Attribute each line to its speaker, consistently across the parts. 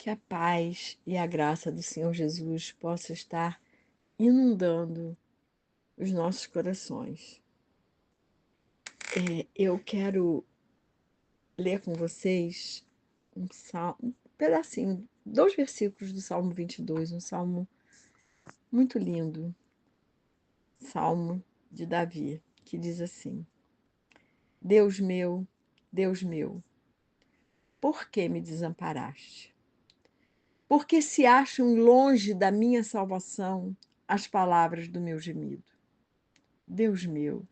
Speaker 1: Que a paz e a graça do Senhor Jesus possa estar inundando os nossos corações. Eu quero ler com vocês um pedacinho, 2 versículos do Salmo 22, um salmo muito lindo, Salmo de Davi, que diz assim: Deus meu, por que me desamparaste? Porque se acham longe da minha salvação as palavras do meu gemido. Deus meu,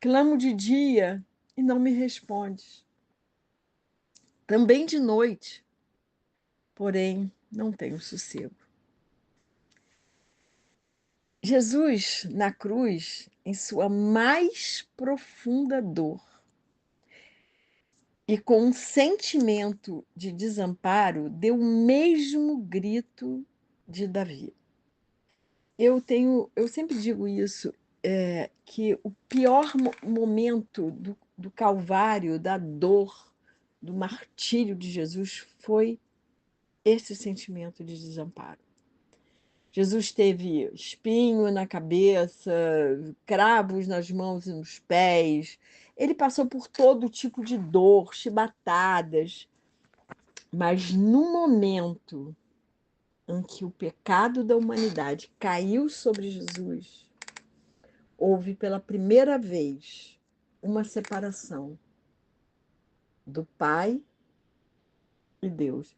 Speaker 1: clamo de dia e não me respondes. Também de noite, porém não tenho sossego. Jesus, na cruz, em sua mais profunda dor e com um sentimento de desamparo, deu o mesmo grito de Davi. Eu sempre digo isso, que o pior momento do Calvário, da dor, do martírio de Jesus foi esse sentimento de desamparo. Jesus teve espinho na cabeça, cravos nas mãos e nos pés. Ele passou por todo tipo de dor, chibatadas. Mas no momento em que o pecado da humanidade caiu sobre Jesus, houve pela primeira vez uma separação do Pai e Deus.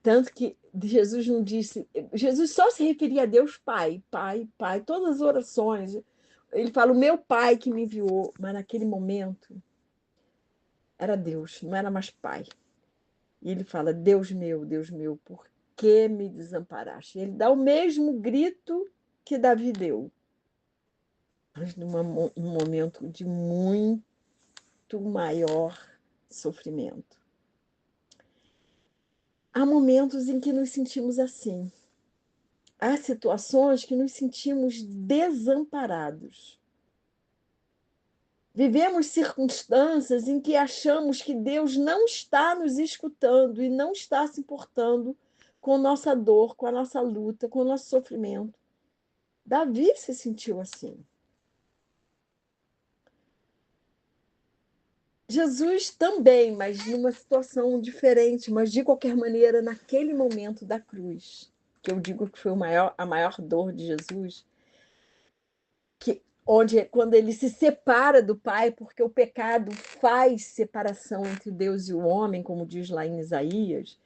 Speaker 1: Tanto que Jesus não disse, Jesus só se referia a Deus Pai, Pai, Pai, todas as orações. Ele fala, o meu Pai que me enviou, mas naquele momento era Deus, não era mais Pai. E ele fala, Deus meu, por que me desamparaste? Ele dá o mesmo grito que Davi deu, mas num momento de muito maior sofrimento. Há momentos em que nos sentimos assim. Há situações que nos sentimos desamparados. Vivemos circunstâncias em que achamos que Deus não está nos escutando e não está se importando com nossa dor, com a nossa luta, com o nosso sofrimento. Davi se sentiu assim. Jesus também, mas numa situação diferente, mas de qualquer maneira, naquele momento da cruz, que eu digo que foi a maior dor de Jesus, quando ele se separa do Pai, porque o pecado faz separação entre Deus e o homem, como diz lá em Isaías,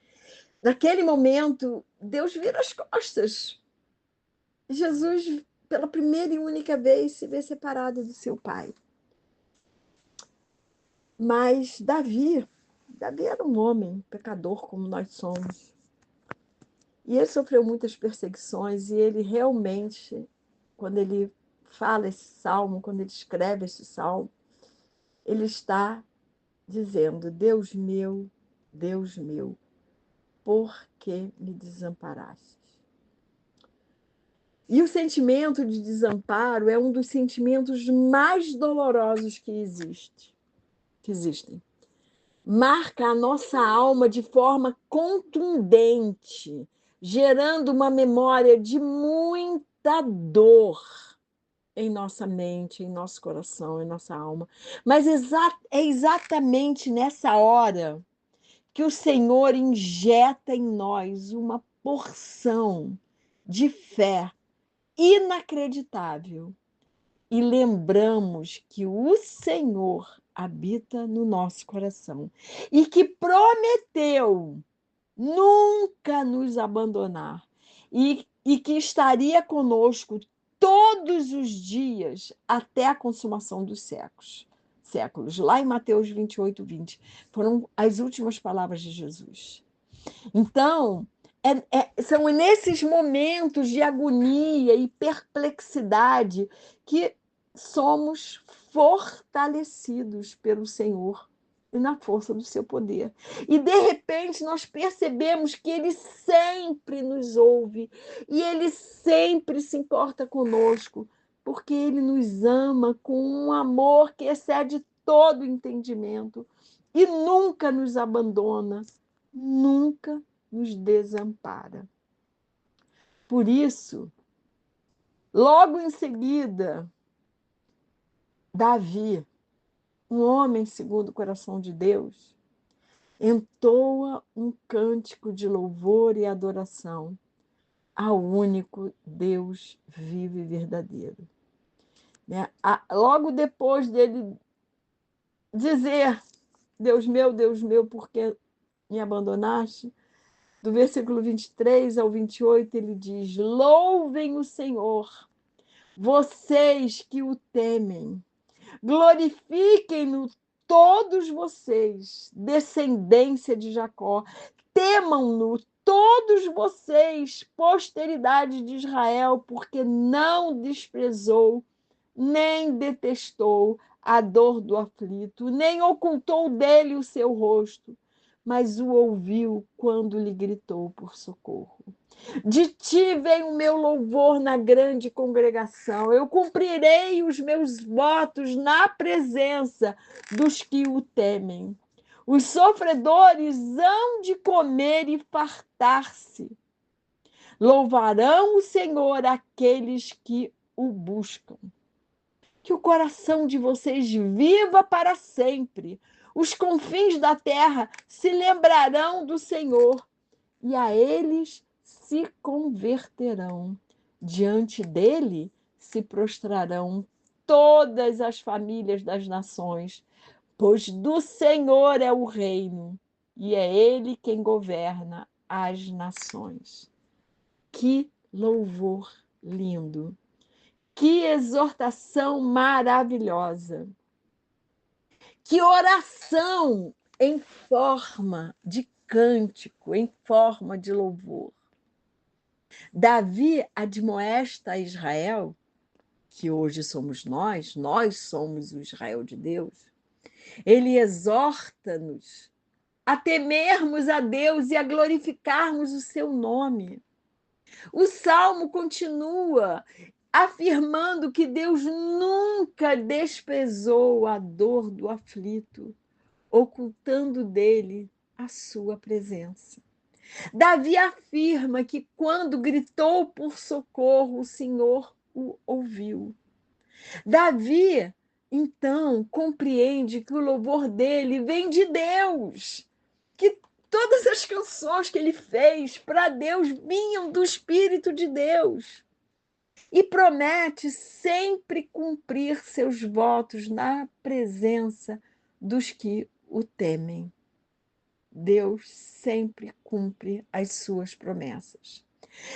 Speaker 1: naquele momento, Deus vira as costas. Jesus, pela primeira e única vez, se vê separado do seu Pai. Mas Davi era um homem pecador como nós somos. E ele sofreu muitas perseguições e ele realmente, quando ele fala esse salmo, quando ele escreve esse salmo, ele está dizendo, Deus meu, por que me desamparaste? E o sentimento de desamparo é um dos sentimentos mais dolorosos que existem. Marca a nossa alma de forma contundente, gerando uma memória de muita dor em nossa mente, em nosso coração, em nossa alma. Mas é exatamente nessa hora que o Senhor injeta em nós uma porção de fé inacreditável. E lembramos que o Senhor habita no nosso coração e que prometeu nunca nos abandonar e que estaria conosco todos os dias até a consumação dos séculos. Lá em Mateus 28, 20, foram as últimas palavras de Jesus. Então, são nesses momentos de agonia e perplexidade que somos fortalecidos pelo Senhor e na força do seu poder. E, de repente, nós percebemos que Ele sempre nos ouve e Ele sempre se importa conosco, porque Ele nos ama com um amor que excede todo entendimento e nunca nos abandona, nunca nos desampara. Por isso, logo em seguida, Davi, um homem segundo o coração de Deus, entoa um cântico de louvor e adoração ao único Deus vivo e verdadeiro. Logo depois dele dizer, Deus meu, por que me abandonaste? Do versículo 23 ao 28, ele diz: louvem o Senhor, vocês que o temem, glorifiquem-no todos vocês, descendência de Jacó, temam-no todos vocês, posteridade de Israel, porque não desprezou, nem detestou a dor do aflito, nem ocultou dele o seu rosto, mas o ouviu quando lhe gritou por socorro. De ti vem o meu louvor na grande congregação. Eu cumprirei os meus votos na presença dos que o temem. Os sofredores hão de comer e fartar-se. Louvarão o Senhor aqueles que o buscam. Que o coração de vocês viva para sempre. Os confins da terra se lembrarão do Senhor e a eles se converterão. Diante dele se prostrarão todas as famílias das nações, pois do Senhor é o reino e é ele quem governa as nações. Que louvor lindo! Que exortação maravilhosa! Que oração em forma de cântico, em forma de louvor. Davi admoesta a Israel, que hoje somos nós somos o Israel de Deus. Ele exorta-nos a temermos a Deus e a glorificarmos o seu nome. O salmo continua afirmando que Deus nunca desprezou a dor do aflito, ocultando dele a sua presença. Davi afirma que quando gritou por socorro, o Senhor o ouviu. Davi, então, compreende que o louvor dele vem de Deus, que todas as canções que ele fez para Deus vinham do Espírito de Deus. E promete sempre cumprir seus votos na presença dos que o temem. Deus sempre cumpre as suas promessas.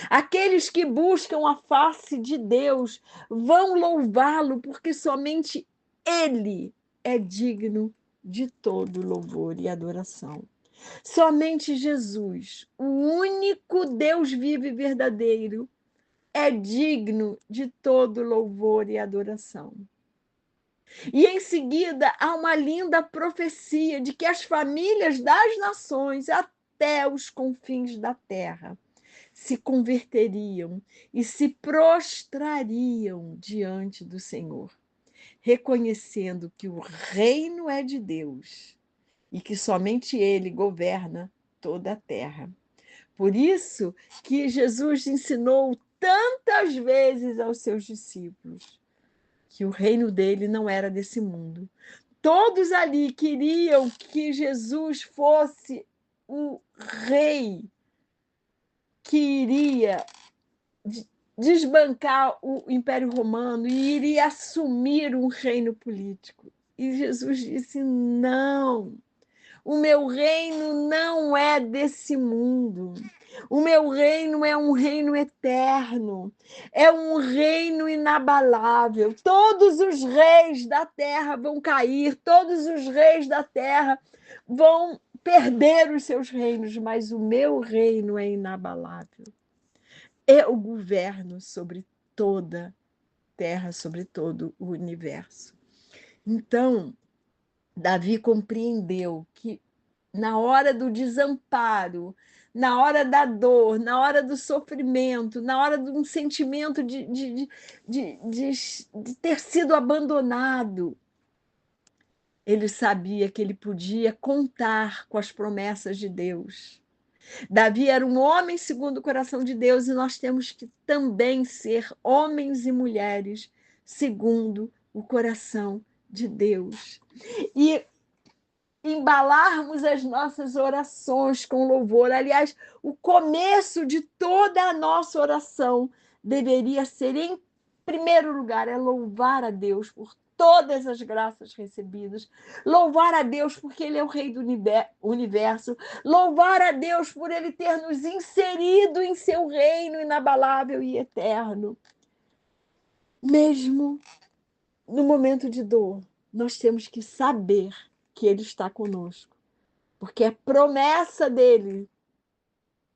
Speaker 1: Aqueles que buscam a face de Deus vão louvá-lo, porque somente Ele é digno de todo louvor e adoração. Somente Jesus, o único Deus vivo e verdadeiro, é digno de todo louvor e adoração. E em seguida há uma linda profecia de que as famílias das nações, até os confins da terra, se converteriam e se prostrariam diante do Senhor, reconhecendo que o reino é de Deus e que somente Ele governa toda a terra. Por isso que Jesus ensinou tantas vezes aos seus discípulos que o reino dele não era desse mundo. Todos ali queriam que Jesus fosse o rei que iria desbancar o Império Romano e iria assumir um reino político. E Jesus disse: não, o meu reino não é desse mundo. O meu reino é um reino eterno, é um reino inabalável. Todos os reis da terra vão cair, todos os reis da terra vão perder os seus reinos, mas o meu reino é inabalável. Eu governo sobre toda a terra, sobre todo o universo. Então, Davi compreendeu que na hora do desamparo, na hora da dor, na hora do sofrimento, na hora de um sentimento de ter sido abandonado, ele sabia que ele podia contar com as promessas de Deus. Davi era um homem segundo o coração de Deus e nós temos que também ser homens e mulheres segundo o coração de Deus. E embalarmos as nossas orações com louvor. Aliás, o começo de toda a nossa oração deveria ser, em primeiro lugar, é louvar a Deus por todas as graças recebidas, louvar a Deus porque Ele é o Rei do universo, louvar a Deus por Ele ter nos inserido em seu reino inabalável e eterno. Mesmo no momento de dor, nós temos que saber que Ele está conosco, porque é promessa dele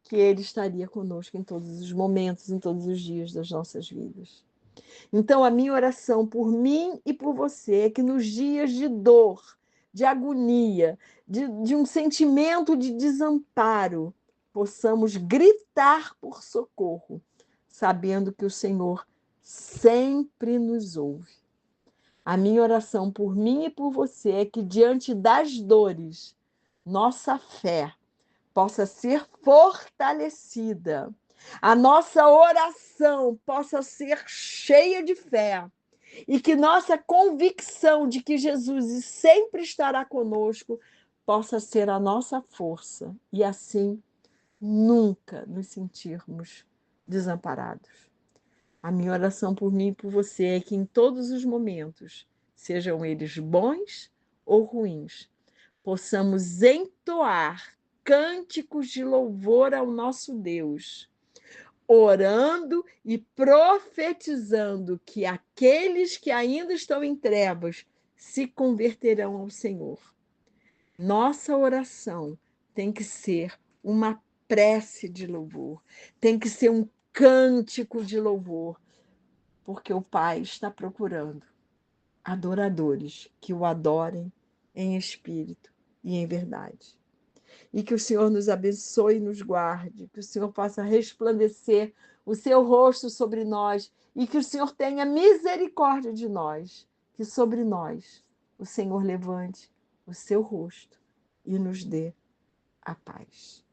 Speaker 1: que Ele estaria conosco em todos os momentos, em todos os dias das nossas vidas. Então, a minha oração por mim e por você é que nos dias de dor, de agonia, de um sentimento de desamparo, possamos gritar por socorro, sabendo que o Senhor sempre nos ouve. A minha oração por mim e por você é que, diante das dores, nossa fé possa ser fortalecida, a nossa oração possa ser cheia de fé e que nossa convicção de que Jesus sempre estará conosco possa ser a nossa força e assim nunca nos sentirmos desamparados. A minha oração por mim e por você é que em todos os momentos, sejam eles bons ou ruins, possamos entoar cânticos de louvor ao nosso Deus, orando e profetizando que aqueles que ainda estão em trevas se converterão ao Senhor. Nossa oração tem que ser uma prece de louvor, tem que ser um cântico de louvor, porque o Pai está procurando adoradores que o adorem em espírito e em verdade. E que o Senhor nos abençoe e nos guarde, que o Senhor faça resplandecer o seu rosto sobre nós e que o Senhor tenha misericórdia de nós, que sobre nós o Senhor levante o seu rosto e nos dê a paz.